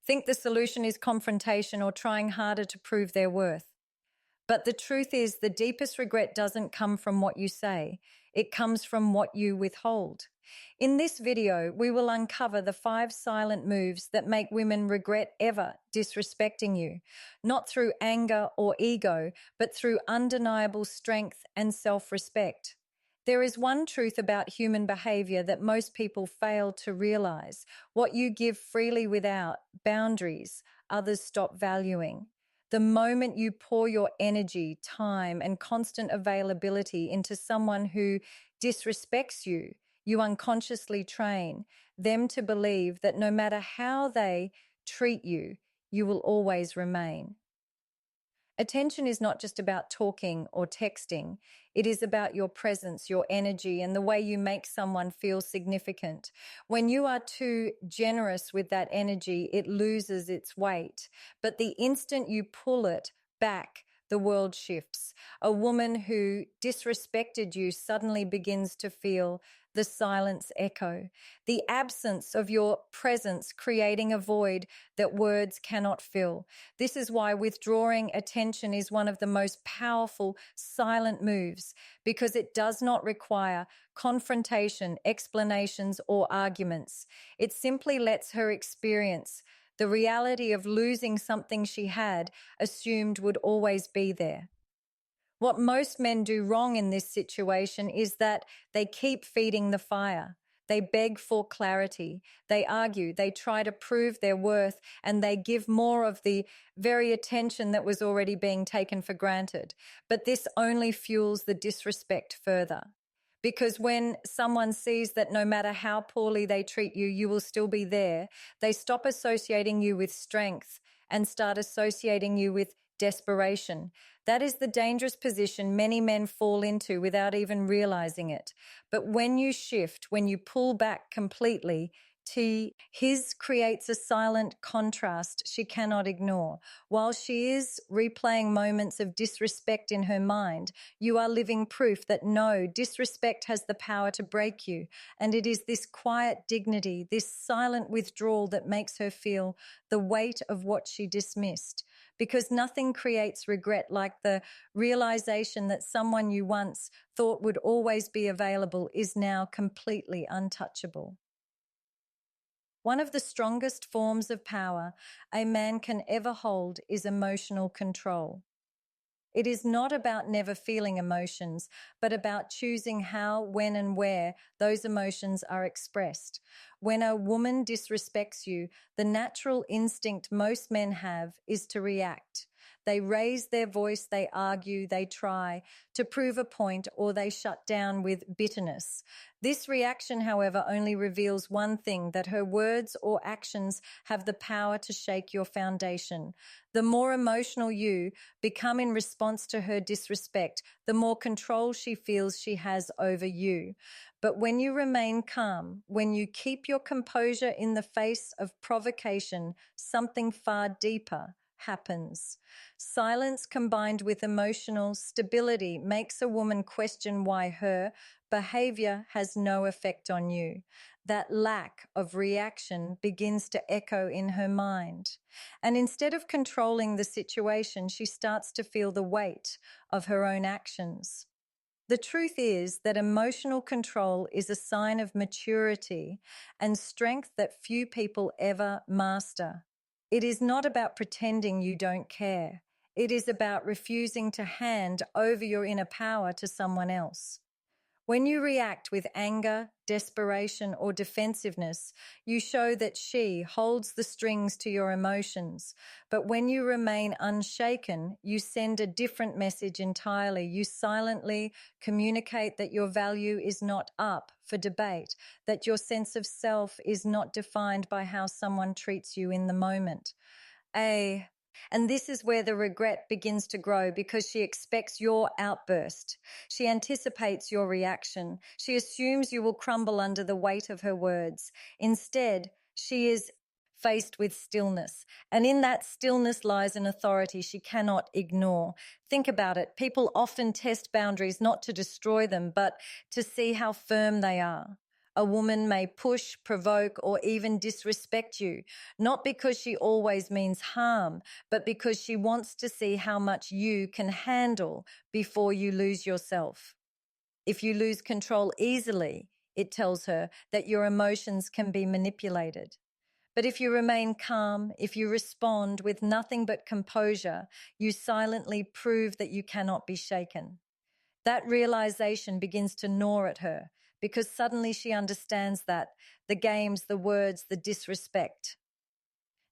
think the solution is confrontation or trying harder to prove their worth. But the truth is, the deepest regret doesn't come from what you say. It comes from what you withhold. In this video, we will uncover the 5 silent moves that make women regret ever disrespecting you, not through anger or ego, but through undeniable strength and self-respect. There is one truth about human behavior that most people fail to realize. What you give freely without boundaries, others stop valuing. The moment you pour your energy, time, and constant availability into someone who disrespects you, you unconsciously train them to believe that no matter how they treat you, you will always remain. Attention is not just about talking or texting. It is about your presence, your energy, and the way you make someone feel significant. When you are too generous with that energy, it loses its weight. But the instant you pull it back, the world shifts. A woman who disrespected you suddenly begins to feel the silence echo, the absence of your presence creating a void that words cannot fill. This is why withdrawing attention is one of the most powerful silent moves, because it does not require confrontation, explanations, or arguments. It simply lets her experience the reality of losing something she had assumed would always be there. What most men do wrong in this situation is that they keep feeding the fire. They beg for clarity. They argue. They try to prove their worth, and they give more of the very attention that was already being taken for granted. But this only fuels the disrespect further. Because when someone sees that no matter how poorly they treat you, you will still be there, they stop associating you with strength and start associating you with desperation. That is the dangerous position many men fall into without even realizing it. But when you shift, when you pull back completely, his creates a silent contrast she cannot ignore. While she is replaying moments of disrespect in her mind, you are living proof that no, disrespect has the power to break you. And it is this quiet dignity, this silent withdrawal that makes her feel the weight of what she dismissed. Because nothing creates regret like the realization that someone you once thought would always be available is now completely untouchable. One of the strongest forms of power a man can ever hold is emotional control. It is not about never feeling emotions, but about choosing how, when, and where those emotions are expressed. When a woman disrespects you, the natural instinct most men have is to react. They raise their voice, they argue, they try to prove a point, or they shut down with bitterness. This reaction, however, only reveals one thing, that her words or actions have the power to shake your foundation. The more emotional you become in response to her disrespect, the more control she feels she has over you. But when you remain calm, when you keep your composure in the face of provocation, something far deeper happens. Silence combined with emotional stability makes a woman question why her behavior has no effect on you. That lack of reaction begins to echo in her mind. And instead of controlling the situation, she starts to feel the weight of her own actions. The truth is that emotional control is a sign of maturity and strength that few people ever master. It is not about pretending you don't care. It is about refusing to hand over your inner power to someone else. When you react with anger, desperation, or defensiveness, you show that she holds the strings to your emotions. But when you remain unshaken, you send a different message entirely. You silently communicate that your value is not up for debate, that your sense of self is not defined by how someone treats you in the moment. And this is where the regret begins to grow, because she expects your outburst. She anticipates your reaction. She assumes you will crumble under the weight of her words. Instead, she is faced with stillness. And in that stillness lies an authority she cannot ignore. Think about it. People often test boundaries not to destroy them, but to see how firm they are. A woman may push, provoke, or even disrespect you, not because she always means harm, but because she wants to see how much you can handle before you lose yourself. If you lose control easily, it tells her that your emotions can be manipulated. But if you remain calm, if you respond with nothing but composure, you silently prove that you cannot be shaken. That realization begins to gnaw at her because suddenly she understands that the games, the words, the disrespect,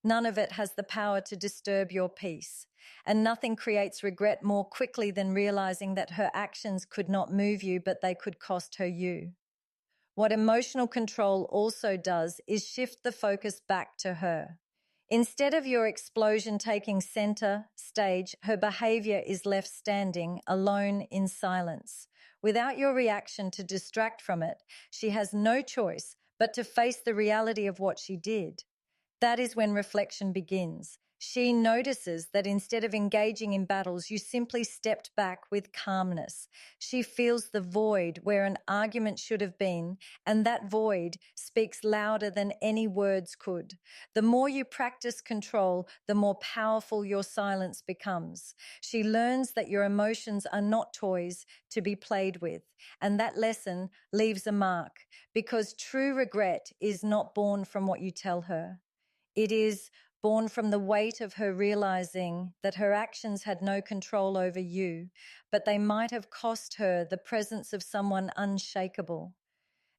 none of it has the power to disturb your peace. And nothing creates regret more quickly than realizing that her actions could not move you, but they could cost her you. What emotional control also does is shift the focus back to her. Instead of your explosion taking center stage, her behavior is left standing alone in silence. Without your reaction to distract from it, she has no choice but to face the reality of what she did. That is when reflection begins. She notices that instead of engaging in battles, you simply stepped back with calmness. She feels the void where an argument should have been, and that void speaks louder than any words could. The more you practice control, the more powerful your silence becomes. She learns that your emotions are not toys to be played with, and that lesson leaves a mark, because true regret is not born from what you tell her. It is born from the weight of her realizing that her actions had no control over you, but they might have cost her the presence of someone unshakable.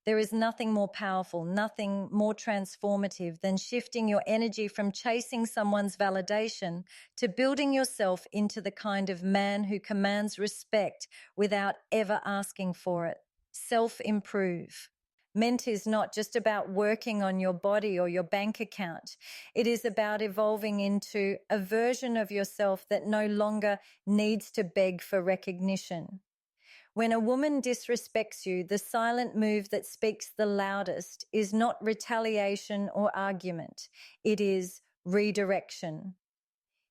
There is nothing more powerful, nothing more transformative than shifting your energy from chasing someone's validation to building yourself into the kind of man who commands respect without ever asking for it. Self-improve. Ment is not just about working on your body or your bank account. It is about evolving into a version of yourself that no longer needs to beg for recognition. When a woman disrespects you, the silent move that speaks the loudest is not retaliation or argument. It is redirection.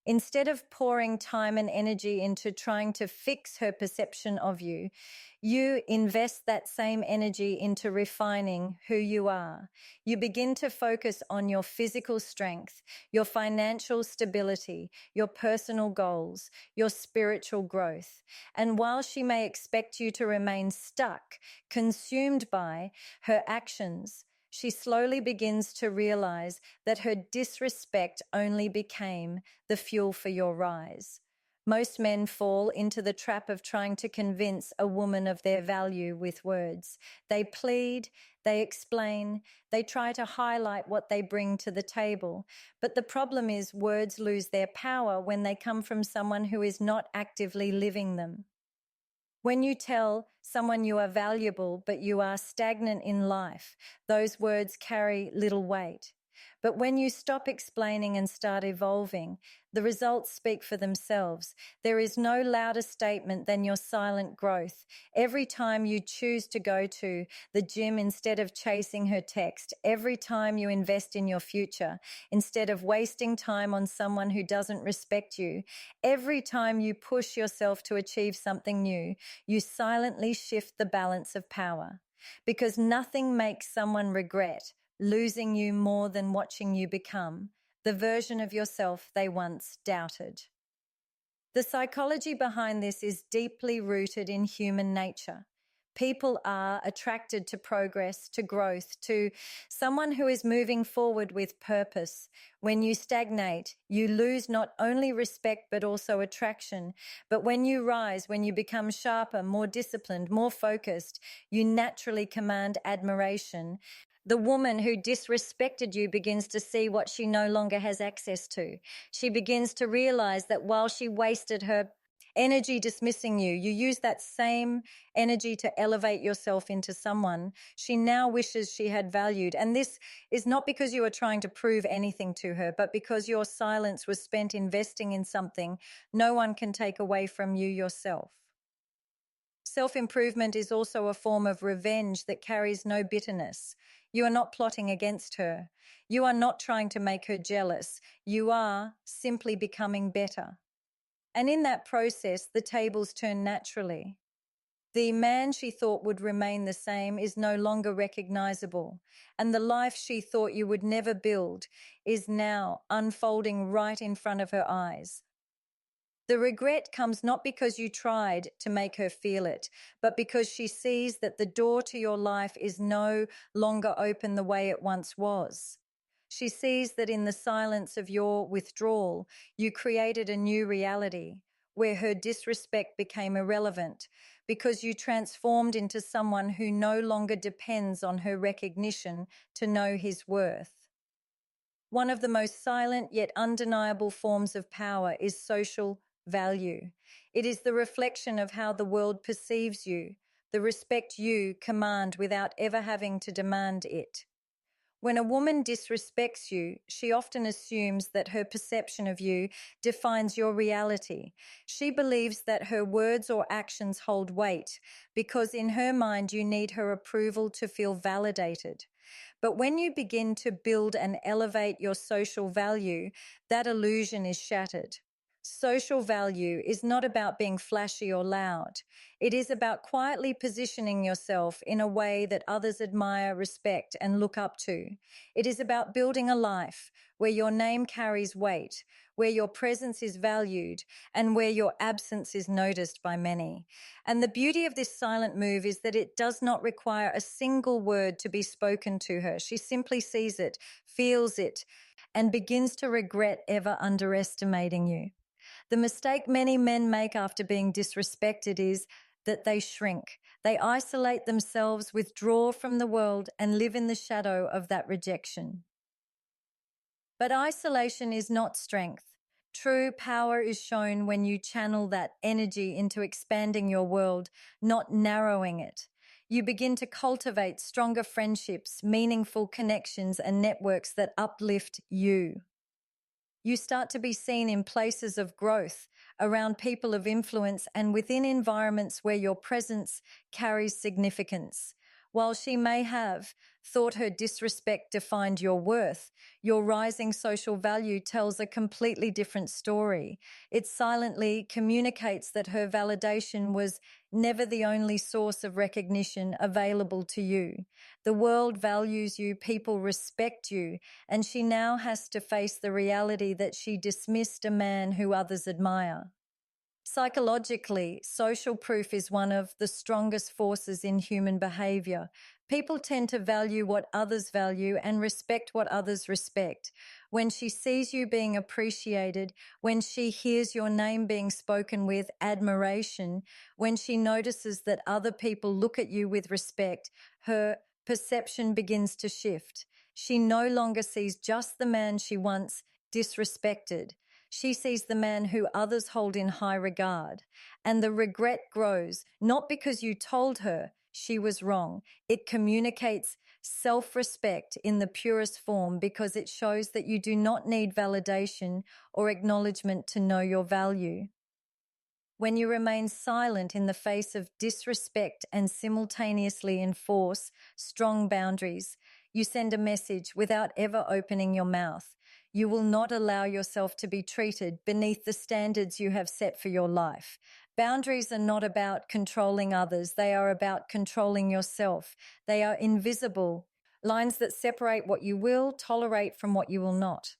Instead of pouring time and energy into trying to fix her perception of you, you invest that same energy into refining who you are. You begin to focus on your physical strength, your financial stability, your personal goals, your spiritual growth. And while she may expect you to remain stuck, consumed by her actions, she slowly begins to realize that her disrespect only became the fuel for your rise. Most men fall into the trap of trying to convince a woman of their value with words. They plead, they explain, they try to highlight what they bring to the table. But the problem is words lose their power when they come from someone who is not actively living them. When you tell someone you are valuable, but you are stagnant in life, those words carry little weight. But when you stop explaining and start evolving, the results speak for themselves. There is no louder statement than your silent growth. Every time you choose to go to the gym instead of chasing her text, every time you invest in your future instead of wasting time on someone who doesn't respect you, every time you push yourself to achieve something new, you silently shift the balance of power. Because nothing makes someone regret losing you more than watching you become the version of yourself they once doubted. The psychology behind this is deeply rooted in human nature. People are attracted to progress, to growth, to someone who is moving forward with purpose. When you stagnate, you lose not only respect but also attraction. But when you rise, when you become sharper, more disciplined, more focused, you naturally command admiration. The woman who disrespected you begins to see what she no longer has access to. She begins to realize that while she wasted her energy dismissing you, you use that same energy to elevate yourself into someone she now wishes she had valued. And this is not because you are trying to prove anything to her, but because your silence was spent investing in something no one can take away from you yourself. Self-improvement is also a form of revenge that carries no bitterness. You are not plotting against her. You are not trying to make her jealous. You are simply becoming better. And in that process, the tables turn naturally. The man she thought would remain the same is no longer recognizable, and the life she thought you would never build is now unfolding right in front of her eyes. The regret comes not because you tried to make her feel it, but because she sees that the door to your life is no longer open the way it once was. She sees that in the silence of your withdrawal, you created a new reality where her disrespect became irrelevant because you transformed into someone who no longer depends on her recognition to know his worth. One of the most silent yet undeniable forms of power is social value. It is the reflection of how the world perceives you, the respect you command without ever having to demand it. When a woman disrespects you, she often assumes that her perception of you defines your reality. She believes that her words or actions hold weight because in her mind you need her approval to feel validated. But when you begin to build and elevate your social value, that illusion is shattered. Social value is not about being flashy or loud. It is about quietly positioning yourself in a way that others admire, respect, and look up to. It is about building a life where your name carries weight, where your presence is valued, and where your absence is noticed by many. And the beauty of this silent move is that it does not require a single word to be spoken to her. She simply sees it, feels it, and begins to regret ever underestimating you. The mistake many men make after being disrespected is that they shrink. They isolate themselves, withdraw from the world, and live in the shadow of that rejection. But isolation is not strength. True power is shown when you channel that energy into expanding your world, not narrowing it. You begin to cultivate stronger friendships, meaningful connections, and networks that uplift you. You start to be seen in places of growth, around people of influence, and within environments where your presence carries significance. While she may have thought her disrespect defined your worth, your rising social value tells a completely different story. It silently communicates that her validation was never the only source of recognition available to you. The world values you, people respect you, and she now has to face the reality that she dismissed a man who others admire. Psychologically, social proof is one of the strongest forces in human behavior. People tend to value what others value and respect what others respect. When she sees you being appreciated, when she hears your name being spoken with admiration, when she notices that other people look at you with respect, her perception begins to shift. She no longer sees just the man she once disrespected. She sees the man who others hold in high regard. And the regret grows, not because you told her she was wrong. It communicates self-respect in the purest form because it shows that you do not need validation or acknowledgement to know your value. When you remain silent in the face of disrespect and simultaneously enforce strong boundaries, you send a message without ever opening your mouth. You will not allow yourself to be treated beneath the standards you have set for your life. Boundaries are not about controlling others. They are about controlling yourself. They are invisible lines that separate what you will tolerate from what you will not.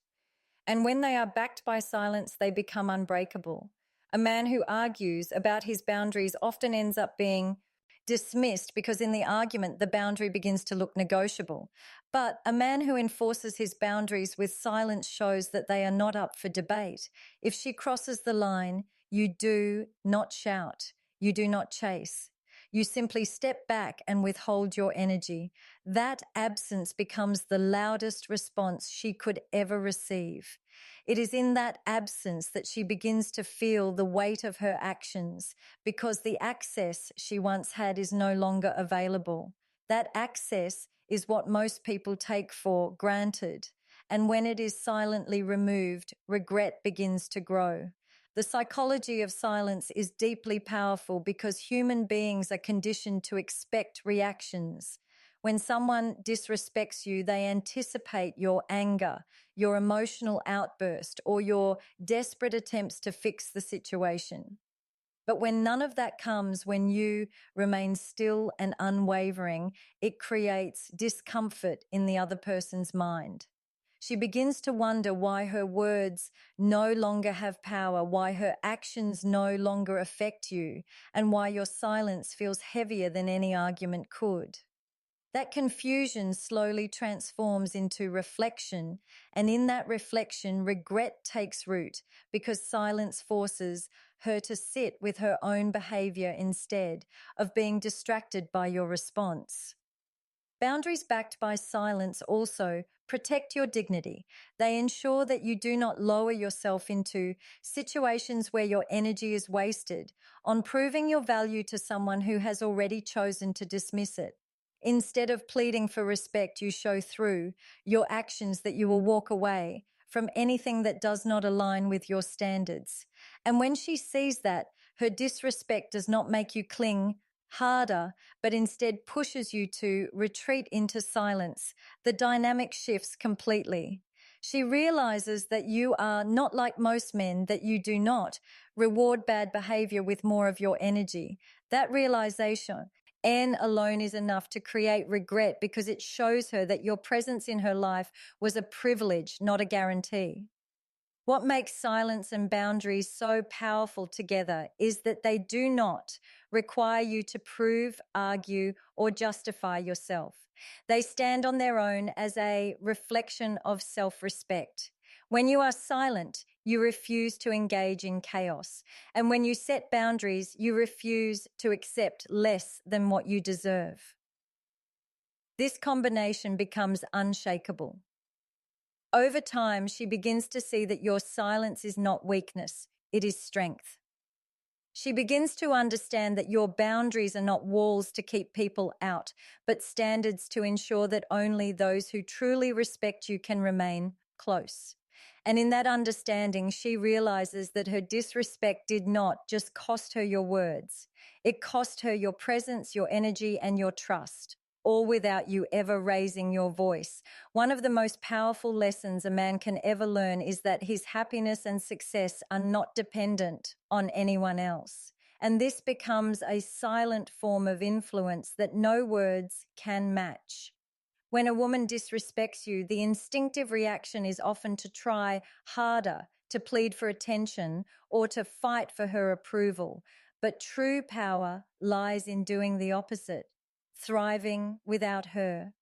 And when they are backed by silence, they become unbreakable. A man who argues about his boundaries often ends up being dismissed because in the argument, the boundary begins to look negotiable. But a man who enforces his boundaries with silence shows that they are not up for debate. If she crosses the line, you do not shout. You do not chase. You simply step back and withhold your energy. That absence becomes the loudest response she could ever receive. It is in that absence that she begins to feel the weight of her actions because the access she once had is no longer available. That access is what most people take for granted. And when it is silently removed, regret begins to grow. The psychology of silence is deeply powerful because human beings are conditioned to expect reactions. When someone disrespects you, they anticipate your anger, your emotional outburst, or your desperate attempts to fix the situation. But when none of that comes, when you remain still and unwavering, it creates discomfort in the other person's mind. She begins to wonder why her words no longer have power, why her actions no longer affect you, and why your silence feels heavier than any argument could. That confusion slowly transforms into reflection, and in that reflection, regret takes root because silence forces her to sit with her own behavior instead of being distracted by your response. Boundaries backed by silence also protect your dignity. They ensure that you do not lower yourself into situations where your energy is wasted on proving your value to someone who has already chosen to dismiss it. Instead of pleading for respect, you show through your actions that you will walk away from anything that does not align with your standards. And when she sees that, her disrespect does not make you cling harder, but instead pushes you to retreat into silence. The dynamic shifts completely. She realizes that you are not like most men, that you do not reward bad behavior with more of your energy. That realization and alone is enough to create regret because it shows her that your presence in her life was a privilege, not a guarantee. What makes silence and boundaries so powerful together is that they do not require you to prove, argue, or justify yourself. They stand on their own as a reflection of self-respect. When you are silent, you refuse to engage in chaos. And when you set boundaries, you refuse to accept less than what you deserve. This combination becomes unshakable. Over time, she begins to see that your silence is not weakness, it is strength. She begins to understand that your boundaries are not walls to keep people out, but standards to ensure that only those who truly respect you can remain close. And in that understanding, she realizes that her disrespect did not just cost her your words. It cost her your presence, your energy, and your trust, all without you ever raising your voice. One of the most powerful lessons a man can ever learn is that his happiness and success are not dependent on anyone else. And this becomes a silent form of influence that no words can match. When a woman disrespects you, the instinctive reaction is often to try harder, to plead for attention, or to fight for her approval. But true power lies in doing the opposite, thriving without her.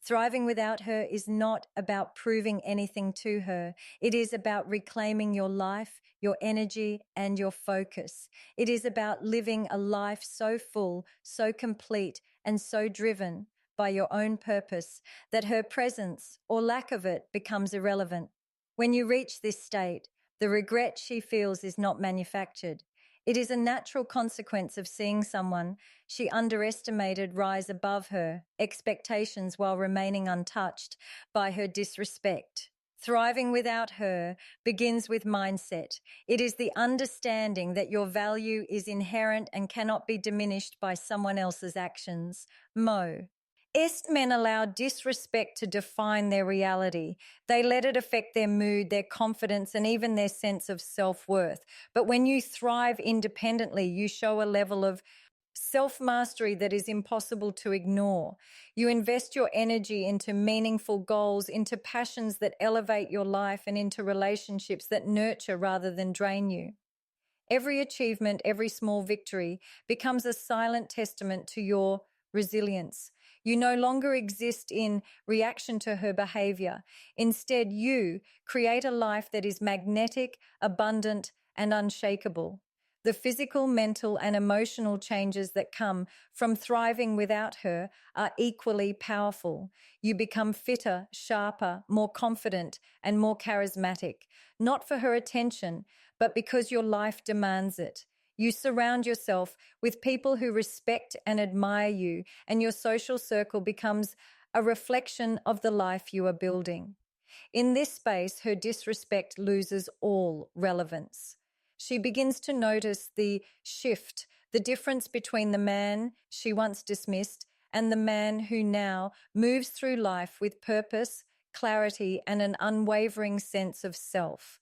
Thriving without her is not about proving anything to her. It is about reclaiming your life, your energy, and your focus. It is about living a life so full, so complete, and so driven by your own purpose that her presence or lack of it becomes irrelevant. When you reach this state, the regret she feels is not manufactured. It is a natural consequence of seeing someone she underestimated rise above her expectations while remaining untouched by her disrespect. Thriving without her begins with mindset. It is the understanding that your value is inherent and cannot be diminished by someone else's actions. Men allow disrespect to define their reality. They let it affect their mood, their confidence, and even their sense of self-worth. But when you thrive independently, you show a level of self-mastery that is impossible to ignore. You invest your energy into meaningful goals, into passions that elevate your life, and into relationships that nurture rather than drain you. Every achievement, every small victory becomes a silent testament to your resilience. You no longer exist in reaction to her behavior. Instead, you create a life that is magnetic, abundant, and unshakable. The physical, mental, and emotional changes that come from thriving without her are equally powerful. You become fitter, sharper, more confident, and more charismatic, not for her attention, but because your life demands it. You surround yourself with people who respect and admire you, and your social circle becomes a reflection of the life you are building. In this space, her disrespect loses all relevance. She begins to notice the shift, the difference between the man she once dismissed and the man who now moves through life with purpose, clarity, and an unwavering sense of self.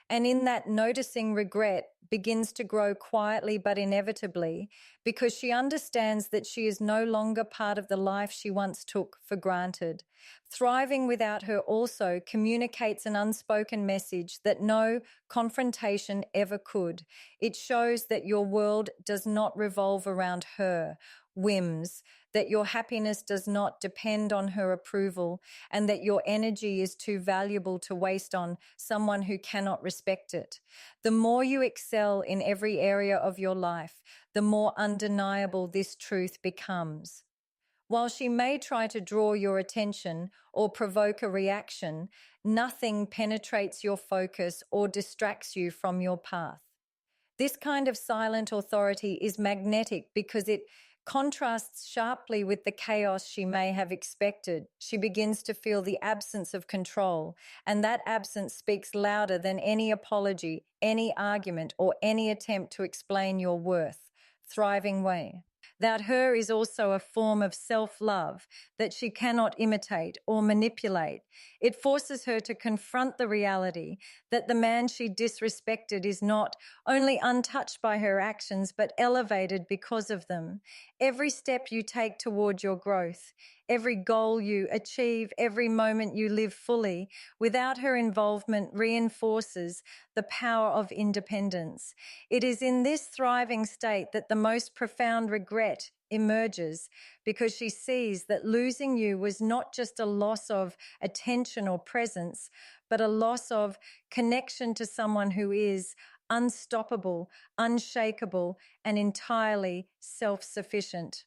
And in that, noticing regret begins to grow quietly but inevitably, because she understands that she is no longer part of the life she once took for granted. Thriving without her also communicates an unspoken message that no confrontation ever could. It shows that your world does not revolve around her whims, that your happiness does not depend on her approval, and that your energy is too valuable to waste on someone who cannot respect it. The more you excel in every area of your life, the more undeniable this truth becomes. While she may try to draw your attention or provoke a reaction, nothing penetrates your focus or distracts you from your path. This kind of silent authority is magnetic because it contrasts sharply with the chaos she may have expected. She begins to feel the absence of control, and that absence speaks louder than any apology, any argument, or any attempt to explain your worth. Thriving way. That her is also a form of self-love that she cannot imitate or manipulate. It forces her to confront the reality that the man she disrespected is not only untouched by her actions, but elevated because of them. Every step you take toward your growth, every goal you achieve, every moment you live fully, without her involvement, reinforces the power of independence. It is in this thriving state that the most profound regret emerges, because she sees that losing you was not just a loss of attention or presence, but a loss of connection to someone who is unstoppable, unshakable, and entirely self-sufficient.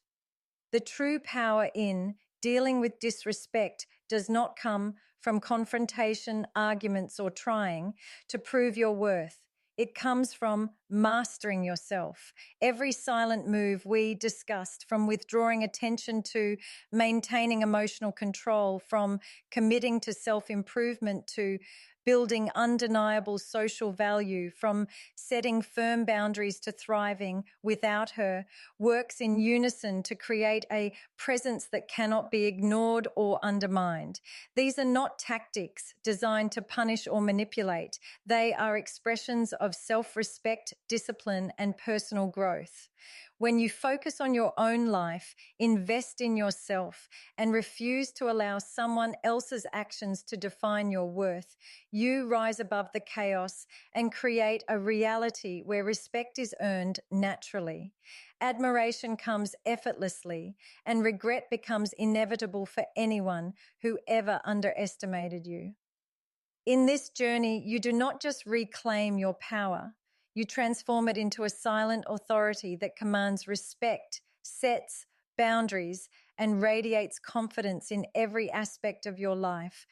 The true power in dealing with disrespect does not come from confrontation, arguments, or trying to prove your worth. It comes from mastering yourself. Every silent move we discussed, from withdrawing attention to maintaining emotional control, from committing to self-improvement to building undeniable social value, from setting firm boundaries to thriving without her, works in unison to create a presence that cannot be ignored or undermined. These are not tactics designed to punish or manipulate. They are expressions of self-respect, discipline, and personal growth. When you focus on your own life, invest in yourself, and refuse to allow someone else's actions to define your worth, you rise above the chaos and create a reality where respect is earned naturally. Admiration comes effortlessly, and regret becomes inevitable for anyone who ever underestimated you. In this journey, you do not just reclaim your power, you transform it into a silent authority that commands respect, sets boundaries, and radiates confidence in every aspect of your life.